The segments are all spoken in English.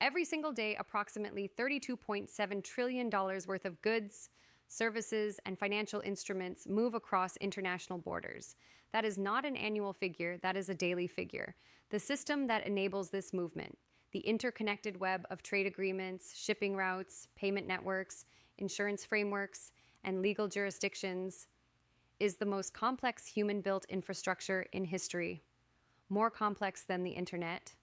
Every single day, approximately $32.7 trillion worth of goods, services, and financial instruments move across international borders. That is not an annual figure, that is a daily figure. The system that enables this movement, the interconnected web of trade agreements, shipping routes, payment networks, insurance frameworks, and legal jurisdictions, is the most complex human-built infrastructure in history. More complex than the internet,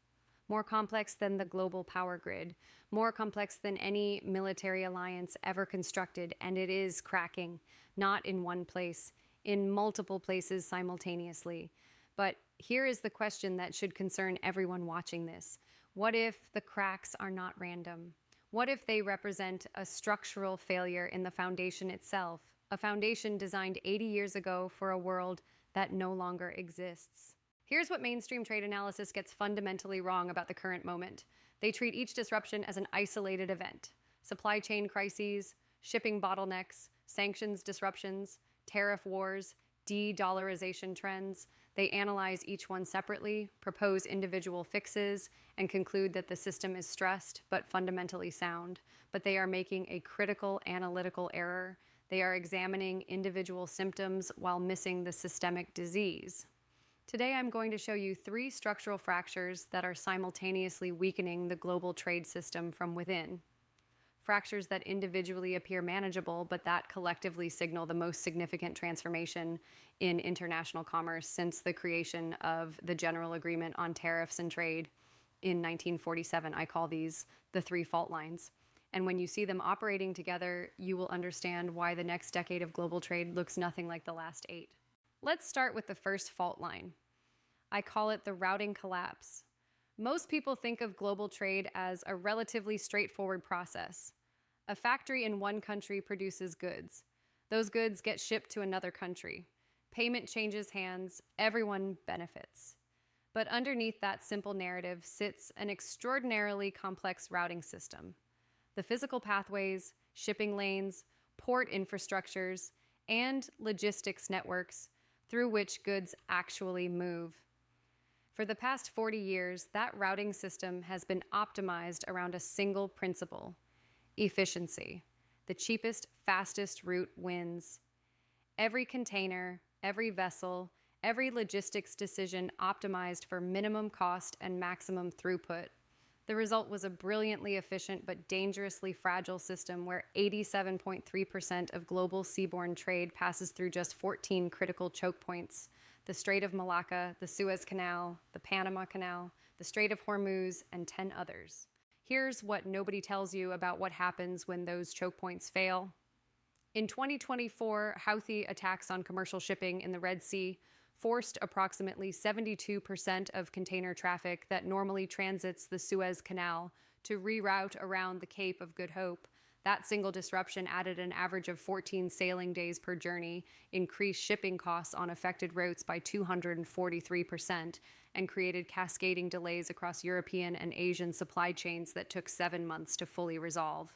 more complex than the global power grid, more complex than any military alliance ever constructed, and it is cracking, not in one place, in multiple places simultaneously. But here is the question that should concern everyone watching this. What if the cracks are not random? What if they represent a structural failure in the foundation itself, a foundation designed 80 years ago for a world that no longer exists? Here's what mainstream trade analysis gets fundamentally wrong about the current moment. They treat each disruption as an isolated event. Supply chain crises, shipping bottlenecks, sanctions disruptions, tariff wars, de-dollarization trends. They analyze each one separately, propose individual fixes, and conclude that the system is stressed but fundamentally sound. But they are making a critical analytical error. They are examining individual symptoms while missing the systemic disease. Today, I'm going to show you 3 structural fractures that are simultaneously weakening the global trade system from within. Fractures that individually appear manageable, but that collectively signal the most significant transformation in international commerce since the creation of the General Agreement on Tariffs and Trade in 1947. I call these the 3 fault lines. And when you see them operating together, you will understand why the next decade of global trade looks nothing like the last 8. Let's start with the first fault line. I call it the routing collapse. Most people think of global trade as a relatively straightforward process. A factory in one country produces goods. Those goods get shipped to another country. Payment changes hands, everyone benefits. But underneath that simple narrative sits an extraordinarily complex routing system. The physical pathways, shipping lanes, port infrastructures, and logistics networks through which goods actually move. For the past 40 years, that routing system has been optimized around a single principle: efficiency. The cheapest, fastest route wins. Every container, every vessel, every logistics decision optimized for minimum cost and maximum throughput. The result was a brilliantly efficient but dangerously fragile system where 87.3% of global seaborne trade passes through just 14 critical choke points: the Strait of Malacca, the Suez Canal, the Panama Canal, the Strait of Hormuz, and 10 others. Here's what nobody tells you about what happens when those choke points fail. In 2024, Houthi attacks on commercial shipping in the Red Sea forced approximately 72% of container traffic that normally transits the Suez Canal to reroute around the Cape of Good Hope. That single disruption added an average of 14 sailing days per journey, increased shipping costs on affected routes by 243%, and created cascading delays across European and Asian supply chains that took 7 months to fully resolve.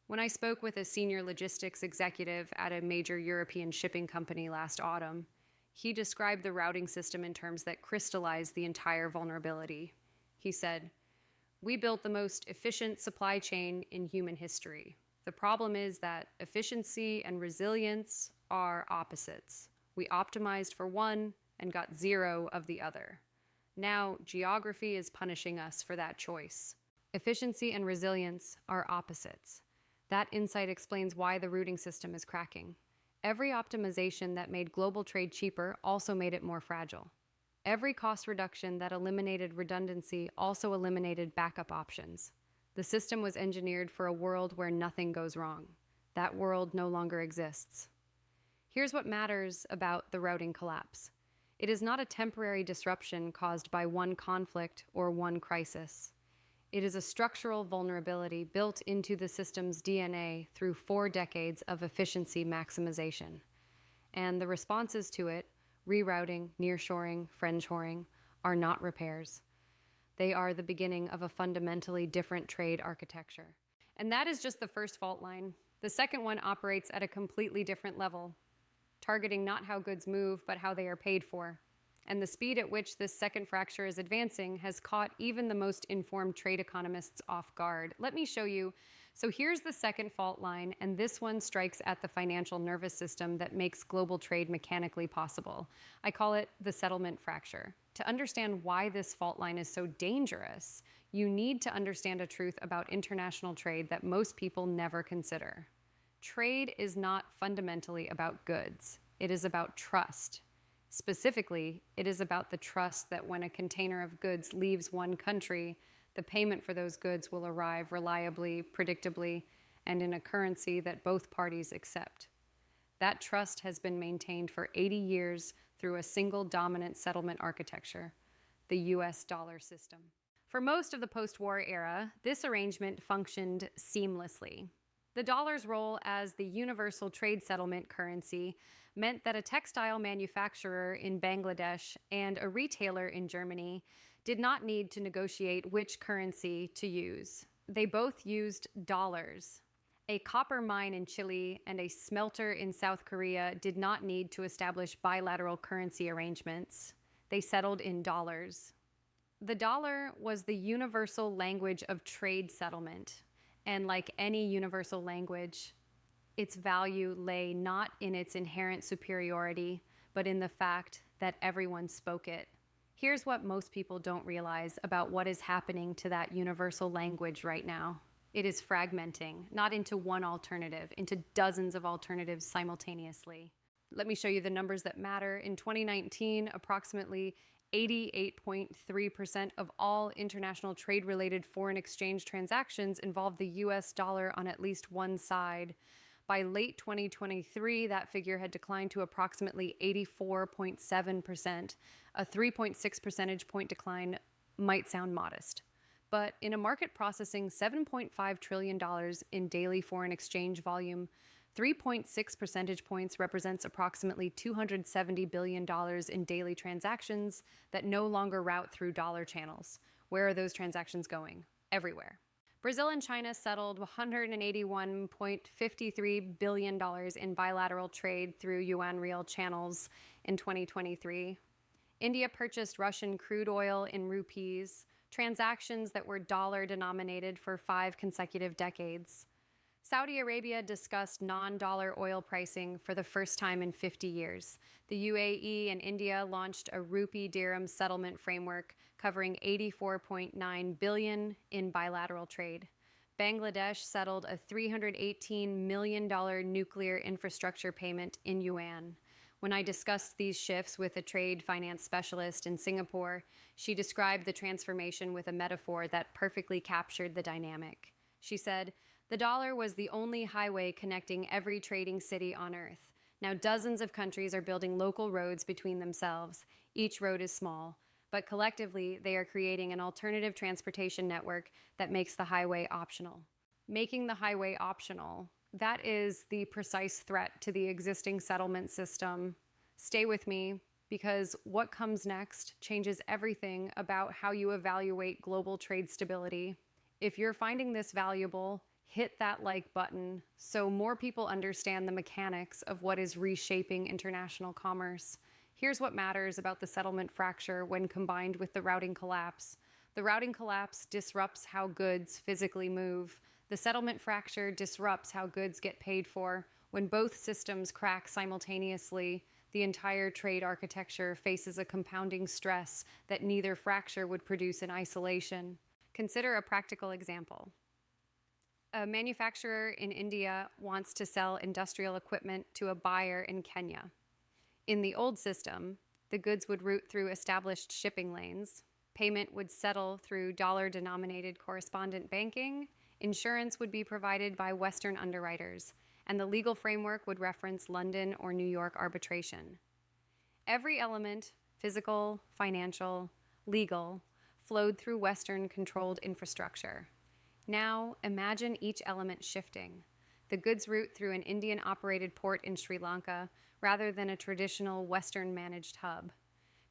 When I spoke with a senior logistics executive at a major European shipping company last autumn, he described the routing system in terms that crystallized the entire vulnerability. He said, "We built the most efficient supply chain in human history. The problem is that efficiency and resilience are opposites. We optimized for one and got 0 of the other. Now, geography is punishing us for that choice." Efficiency and resilience are opposites. That insight explains why the routing system is cracking. Every optimization that made global trade cheaper also made it more fragile. Every cost reduction that eliminated redundancy also eliminated backup options. The system was engineered for a world where nothing goes wrong. That world no longer exists. Here's what matters about the routing collapse. It is not a temporary disruption caused by one conflict or one crisis. It is a structural vulnerability built into the system's DNA through 4 decades of efficiency maximization. And the responses to it, rerouting, nearshoring, friendshoring, are not repairs. They are the beginning of a fundamentally different trade architecture. And that is just the first fault line. The second one operates at a completely different level, targeting not how goods move, but how they are paid for. And the speed at which this second fracture is advancing has caught even the most informed trade economists off guard. Let me show you. So here's the second fault line, and this one strikes at the financial nervous system that makes global trade mechanically possible. I call it the settlement fracture. To understand why this fault line is so dangerous, you need to understand a truth about international trade that most people never consider. Trade is not fundamentally about goods. It is about trust. Specifically, it is about the trust that when a container of goods leaves one country, the payment for those goods will arrive reliably, predictably, and in a currency that both parties accept. That trust has been maintained for 80 years through a single dominant settlement architecture, the US dollar system. For most of the post-war era, this arrangement functioned seamlessly. The dollar's role as the universal trade settlement currency meant that a textile manufacturer in Bangladesh and a retailer in Germany did not need to negotiate which currency to use. They both used dollars. A copper mine in Chile and a smelter in South Korea did not need to establish bilateral currency arrangements. They settled in dollars. The dollar was the universal language of trade settlement, and like any universal language, its value lay not in its inherent superiority, but in the fact that everyone spoke it. Here's what most people don't realize about what is happening to that universal language right now. It is fragmenting, not into one alternative, into dozens of alternatives simultaneously. Let me show you the numbers that matter. In 2019, approximately 88.3% of international international trade-related foreign exchange transactions involved the US dollar on at least one side. By late 2023, that figure had declined to approximately 84.7%. A 3.6 percentage point decline might sound modest. But in a market processing $7.5 trillion in daily foreign exchange volume, 3.6 percentage points represents approximately $270 billion in daily transactions that no longer route through dollar channels. Where are those transactions going? Everywhere. Brazil and China settled $181.53 billion in bilateral trade through yuan real channels in 2023. India purchased Russian crude oil in rupees, transactions that were dollar denominated for 5 consecutive decades. Saudi Arabia discussed non-dollar oil pricing for the first time in 50 years. The UAE and India launched a rupee dirham settlement framework covering $84.9 billion in bilateral trade. Bangladesh settled a $318 million nuclear infrastructure payment in yuan. When I discussed these shifts with a trade finance specialist in Singapore, she described the transformation with a metaphor that perfectly captured the dynamic. She said, "The dollar was the only highway connecting every trading city on Earth. Now dozens of countries are building local roads between themselves. Each road is small, but collectively they are creating an alternative transportation network that makes the highway optional." Making the highway optional, that is the precise threat to the existing settlement system. Stay with me, because what comes next changes everything about how you evaluate global trade stability. If you're finding this valuable, hit that like button so more people understand the mechanics of what is reshaping international commerce. Here's what matters about the settlement fracture when combined with the routing collapse. The routing collapse disrupts how goods physically move. The settlement fracture disrupts how goods get paid for. When both systems crack simultaneously, the entire trade architecture faces a compounding stress that neither fracture would produce in isolation. Consider a practical example. A manufacturer in India wants to sell industrial equipment to a buyer in Kenya. In the old system, the goods would route through established shipping lanes. Payment would settle through dollar-denominated correspondent banking. Insurance would be provided by Western underwriters, and the legal framework would reference London or New York arbitration. Every element, physical, financial, legal, flowed through Western-controlled infrastructure. Now, imagine each element shifting. The goods route through an Indian-operated port in Sri Lanka rather than a traditional Western-managed hub.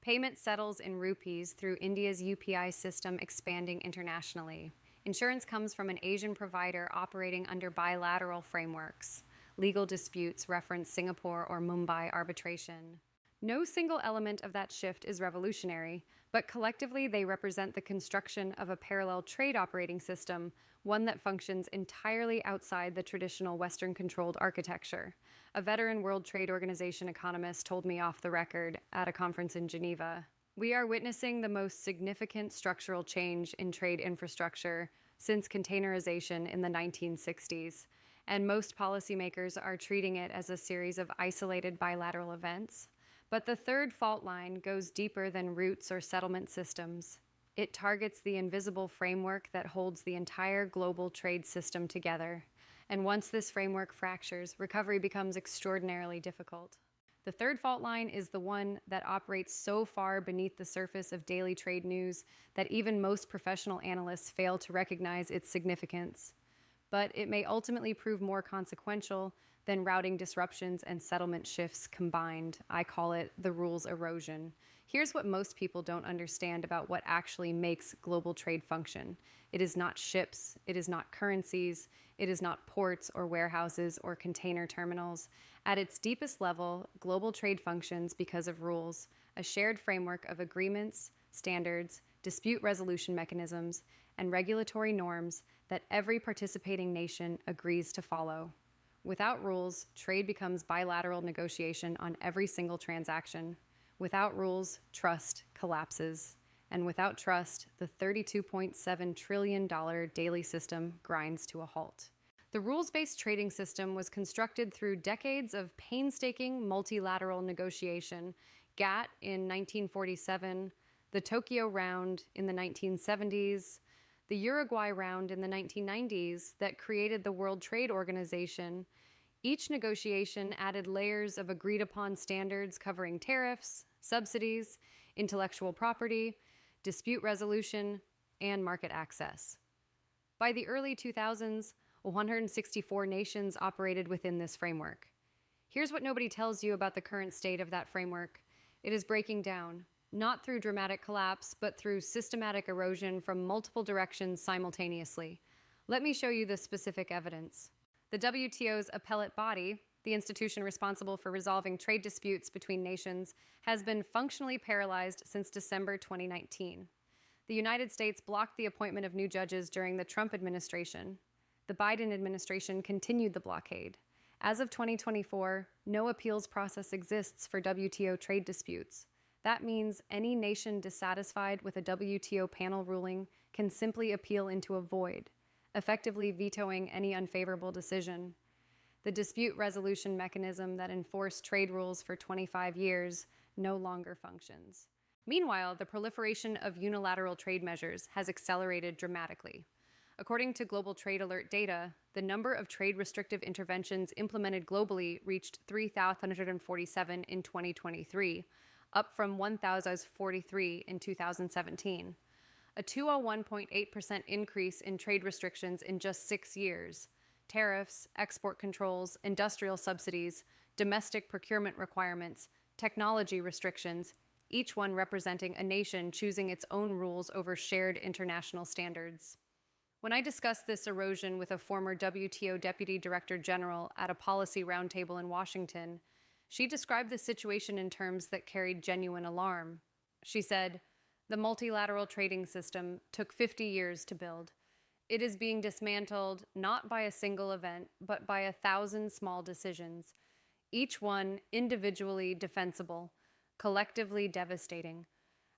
Payment settles in rupees through India's UPI system expanding internationally. Insurance comes from an Asian provider operating under bilateral frameworks. Legal disputes reference Singapore or Mumbai arbitration. No single element of that shift is revolutionary, but collectively they represent the construction of a parallel trade operating system, one that functions entirely outside the traditional Western-controlled architecture. A veteran World Trade Organization economist told me off the record at a conference in Geneva. We are witnessing the most significant structural change in trade infrastructure since containerization in the 1960s, and most policymakers are treating it as a series of isolated bilateral events. But the third fault line goes deeper than routes or settlement systems. It targets the invisible framework that holds the entire global trade system together. And once this framework fractures, recovery becomes extraordinarily difficult. The third fault line is the one that operates so far beneath the surface of daily trade news that even most professional analysts fail to recognize its significance. But it may ultimately prove more consequential than routing disruptions and settlement shifts combined. I call it the rules erosion. Here's what most people don't understand about what actually makes global trade function. It is not ships, it is not currencies, it is not ports or warehouses or container terminals. At its deepest level, global trade functions because of rules, a shared framework of agreements, standards, dispute resolution mechanisms, and regulatory norms that every participating nation agrees to follow. Without rules, trade becomes bilateral negotiation on every single transaction. Without rules, trust collapses. And without trust, the $32.7 trillion daily system grinds to a halt. The rules-based trading system was constructed through decades of painstaking multilateral negotiation, GATT in 1947, the Tokyo Round in the 1970s, the Uruguay Round in the 1990s that created the World Trade Organization. Each negotiation added layers of agreed-upon standards covering tariffs, subsidies, intellectual property, dispute resolution, and market access. By the early 2000s, 164 nations operated within this framework. Here's what nobody tells you about the current state of that framework. It is breaking down, not through dramatic collapse, but through systematic erosion from multiple directions simultaneously. Let me show you the specific evidence. The WTO's appellate body, the institution responsible for resolving trade disputes between nations, has been functionally paralyzed since December 2019. The United States blocked the appointment of new judges during the Trump administration. The Biden administration continued the blockade. As of 2024, no appeals process exists for WTO trade disputes. That means any nation dissatisfied with a WTO panel ruling can simply appeal into a void, effectively vetoing any unfavorable decision. The dispute resolution mechanism that enforced trade rules for 25 years no longer functions. Meanwhile, the proliferation of unilateral trade measures has accelerated dramatically. According to Global Trade Alert data, the number of trade restrictive interventions implemented globally reached 3,147 in 2023, up from 1,043 in 2017. A 201.8% increase in trade restrictions in just 6 years. Tariffs, export controls, industrial subsidies, domestic procurement requirements, technology restrictions, each one representing a nation choosing its own rules over shared international standards. When I discussed this erosion with a former WTO Deputy Director General at a policy roundtable in Washington, she described the situation in terms that carried genuine alarm. She said, "The multilateral trading system took 50 years to build. It is being dismantled not by a single event, but by 1,000 small decisions, each one individually defensible, collectively devastating.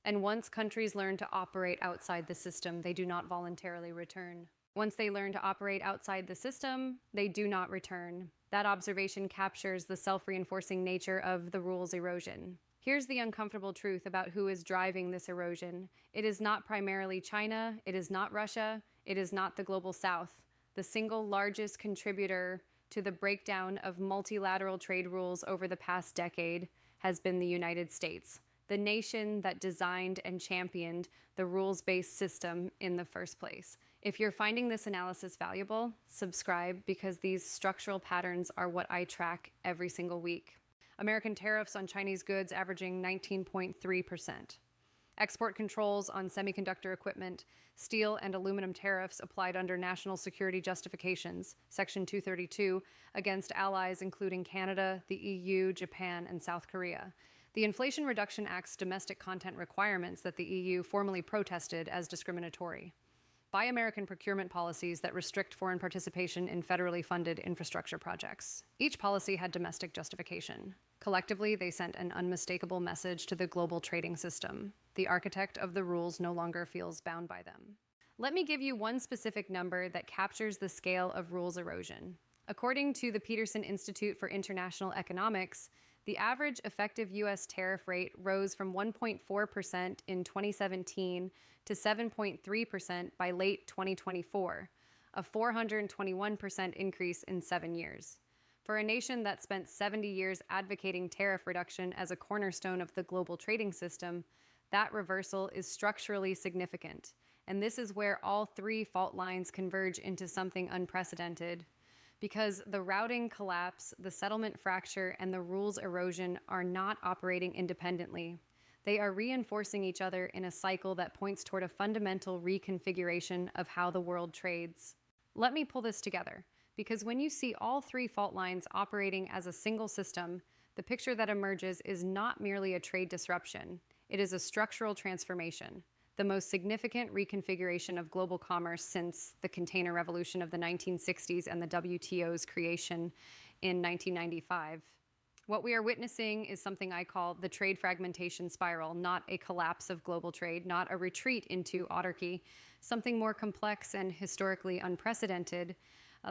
And once countries learn to operate outside the system, they do not voluntarily return. Once they learn to operate outside the system, they do not return." That observation captures the self-reinforcing nature of the rules erosion. Here's the uncomfortable truth about who is driving this erosion. It is not primarily China, it is not Russia, it is not the Global South. The single largest contributor to the breakdown of multilateral trade rules over the past decade has been the United States, the nation that designed and championed the rules-based system in the first place. If you're finding this analysis valuable, subscribe, because these structural patterns are what I track every single week. American tariffs on Chinese goods averaging 19.3%. Export controls on semiconductor equipment, steel and aluminum tariffs applied under national security justifications, Section 232, against allies including Canada, the EU, Japan, and South Korea. The Inflation Reduction Act's domestic content requirements that the EU formally protested as discriminatory. Buy American procurement policies that restrict foreign participation in federally funded infrastructure projects. Each policy had domestic justification. Collectively, they sent an unmistakable message to the global trading system. The architect of the rules no longer feels bound by them. Let me give you one specific number that captures the scale of rules erosion. According to the Peterson Institute for International Economics, the average effective U.S. tariff rate rose from 1.4% in 2017 to 7.3% by late 2024, a 421% increase in 7 years. For a nation that spent 70 years advocating tariff reduction as a cornerstone of the global trading system, that reversal is structurally significant. And this is where all three fault lines converge into something unprecedented. Because the routing collapse, the settlement fracture, and the rules erosion are not operating independently. They are reinforcing each other in a cycle that points toward a fundamental reconfiguration of how the world trades. Let me pull this together, because when you see all three fault lines operating as a single system, the picture that emerges is not merely a trade disruption. It is a structural transformation. The most significant reconfiguration of global commerce since the container revolution of the 1960s and the WTO's creation in 1995. What we are witnessing is something I call the trade fragmentation spiral, not a collapse of global trade, not a retreat into autarky, something more complex and historically unprecedented,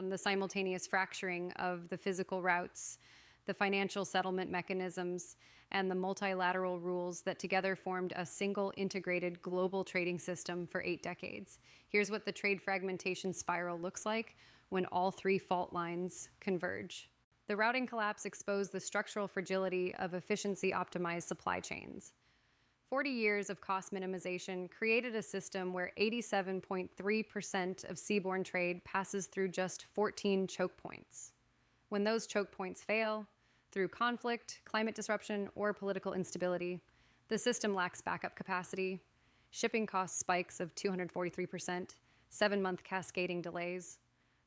the simultaneous fracturing of the physical routes, the financial settlement mechanisms, and the multilateral rules that together formed a single integrated global trading system for 8 decades. Here's what the trade fragmentation spiral looks like when all three fault lines converge. The routing collapse exposed the structural fragility of efficiency-optimized supply chains. 40 years of cost minimization created a system where 87.3% of seaborne trade passes through just 14 choke points. When those choke points fail, through conflict, climate disruption, or political instability, the system lacks backup capacity, shipping cost spikes of 243%, 7-month cascading delays.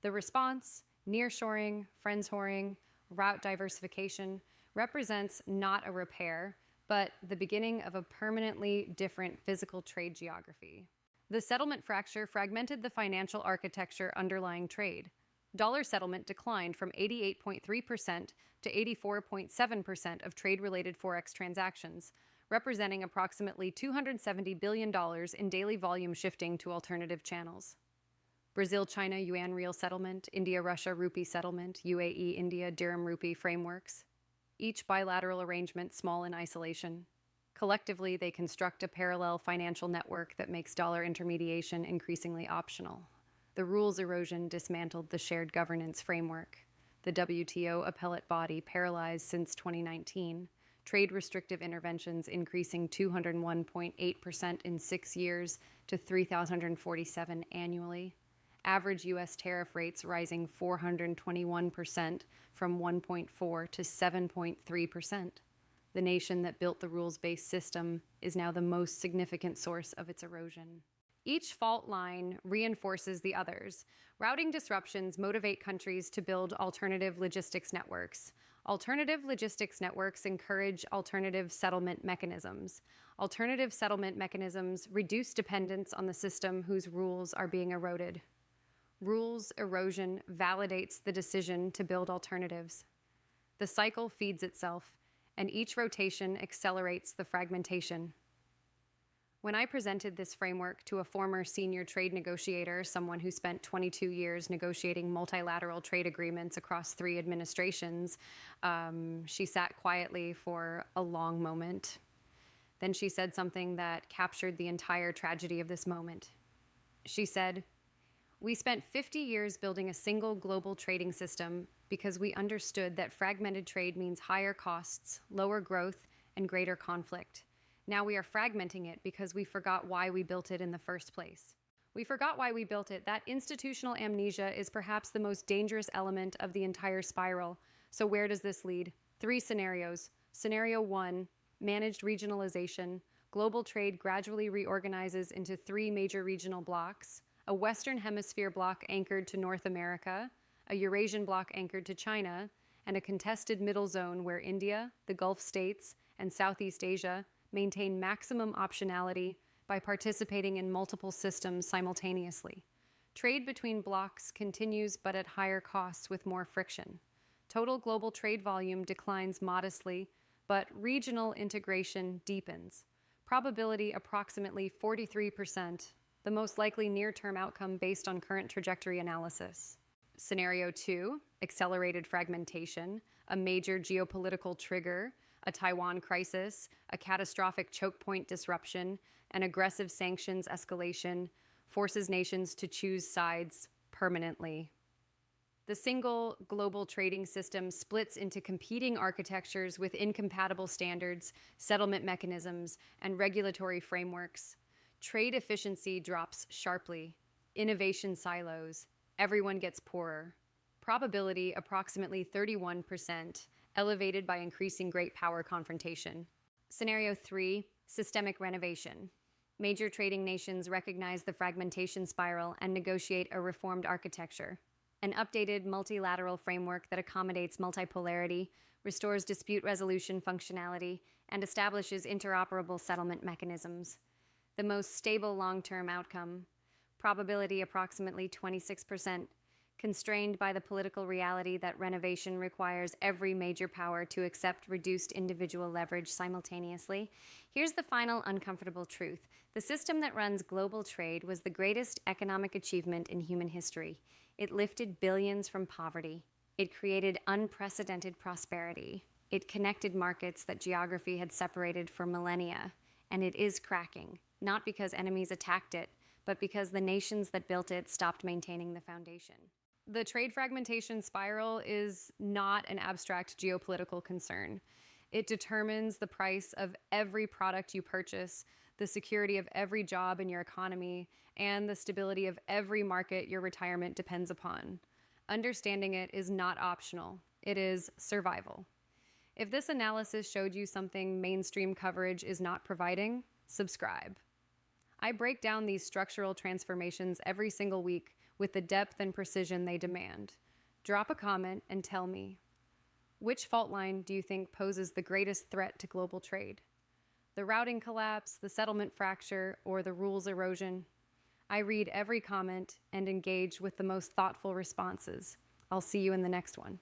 The response, nearshoring, friendshoring, route diversification, represents not a repair, but the beginning of a permanently different physical trade geography. The settlement fracture fragmented the financial architecture underlying trade. Dollar settlement declined from 88.3% to 84.7% of trade-related Forex transactions, representing approximately $270 billion in daily volume shifting to alternative channels. Brazil-China yuan-real settlement, India-Russia rupee settlement, UAE-India dirham rupee frameworks. Each bilateral arrangement small in isolation. Collectively, they construct a parallel financial network that makes dollar intermediation increasingly optional. The rules erosion dismantled the shared governance framework. The WTO appellate body paralyzed since 2019. Trade restrictive interventions increasing 201.8% in 6 years to 3,047 annually. Average U.S. tariff rates rising 421% from 1.4 to 7.3%. The nation that built the rules-based system is now the most significant source of its erosion. Each fault line reinforces the others. Routing disruptions motivate countries to build alternative logistics networks. Alternative logistics networks encourage alternative settlement mechanisms. Alternative settlement mechanisms reduce dependence on the system whose rules are being eroded. Rules erosion validates the decision to build alternatives. The cycle feeds itself, and each rotation accelerates the fragmentation. When I presented this framework to a former senior trade negotiator, someone who spent 22 years negotiating multilateral trade agreements across 3 administrations, she sat quietly for a long moment. Then she said something that captured the entire tragedy of this moment. She said, "We spent 50 years building a single global trading system because we understood that fragmented trade means higher costs, lower growth, and greater conflict. Now we are fragmenting it because we forgot why we built it in the first place. We forgot why we built it. That institutional amnesia is perhaps the most dangerous element of the entire spiral. So where does this lead? 3 scenarios. Scenario 1, managed regionalization. Global trade gradually reorganizes into 3 major regional blocks. A Western Hemisphere bloc anchored to North America, a Eurasian bloc anchored to China, and a contested middle zone where India, the Gulf states, and Southeast Asia maintain maximum optionality by participating in multiple systems simultaneously. Trade between blocs continues but at higher costs with more friction. Total global trade volume declines modestly, but regional integration deepens. Probability approximately 43%, the most likely near-term outcome based on current trajectory analysis. Scenario 2, accelerated fragmentation, a major geopolitical trigger, a Taiwan crisis, a catastrophic choke point disruption, an aggressive sanctions escalation, forces nations to choose sides permanently. The single global trading system splits into competing architectures with incompatible standards, settlement mechanisms, and regulatory frameworks. Trade efficiency drops sharply. Innovation silos. Everyone gets poorer. Probability approximately 31%, elevated by increasing great power confrontation. Scenario 3, systemic renovation. Major trading nations recognize the fragmentation spiral and negotiate a reformed architecture. An updated multilateral framework that accommodates multipolarity, restores dispute resolution functionality, and establishes interoperable settlement mechanisms. The most stable long-term outcome. Probability approximately 26%, constrained by the political reality that renovation requires every major power to accept reduced individual leverage simultaneously. Here's the final uncomfortable truth. The system that runs global trade was the greatest economic achievement in human history. It lifted billions from poverty. It created unprecedented prosperity. It connected markets that geography had separated for millennia. And it is cracking, not because enemies attacked it, but because the nations that built it stopped maintaining the foundation. The trade fragmentation spiral is not an abstract geopolitical concern. It determines the price of every product you purchase, the security of every job in your economy, and the stability of every market your retirement depends upon. Understanding it is not optional. It is survival. If this analysis showed you something mainstream coverage is not providing, subscribe. I break down these structural transformations every single week with the depth and precision they demand. Drop a comment and tell me, which fault line do you think poses the greatest threat to global trade? The routing collapse, the settlement fracture, or the rules erosion? I read every comment and engage with the most thoughtful responses. I'll see you in the next one.